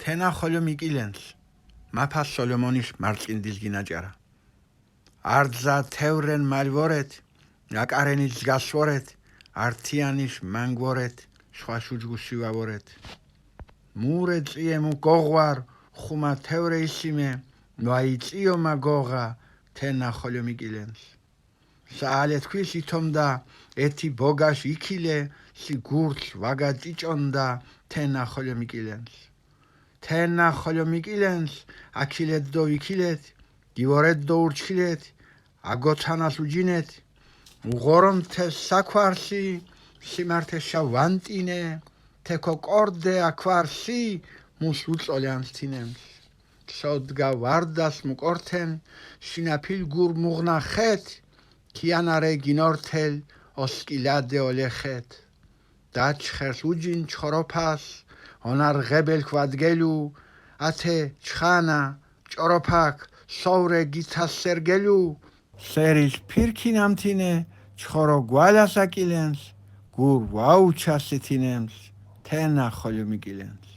თენა ხოლო მიკილენს მაფას სოლომონის მარწყინდილ გინაჭარა არძა თევრენ მალვორეთ აკარენის გასვორეთ ართიანის მანგვორეთ შვაშუჯგუსი ვავორეთ მურე წიემუ გოღვარ ხუმა თევრე ისიმე ნაიწიო მაგოღა თენა ხოლო მიკილენს საალე თქვის ითომდა ეთი ბოგაშ იქილე სი გურც ვაგა ჭიჭონდა თენა ხოლო მიკილენს თენა ხოლო მიკილენს აქილეთ დო ვიქილეთ გივორეთ დო ურჩილეთ აგოთანას უჯინეთ უღორომ თე საქვარსი სიმართე შავანტინე თეკო კორდე აქვარსი მუს უწოლიანს თინემს სოდგა ვარდას მუკორთენ შინაფილ გურ მუღნა ხეთ კიანარე გინორთელ ოსკილადე ოლეხეთ დაჩხერს უჯინ ჩხოროფას ონარ ღებელ ქვადგელუ ათე ჩხანა ჭოროფაკ სოვრე გითასერგელუ სერის ფირქინამთინე ჩხორო გვალასაკილენს გურ ვაუჩასითინემს თენა ხოლო მიკილენს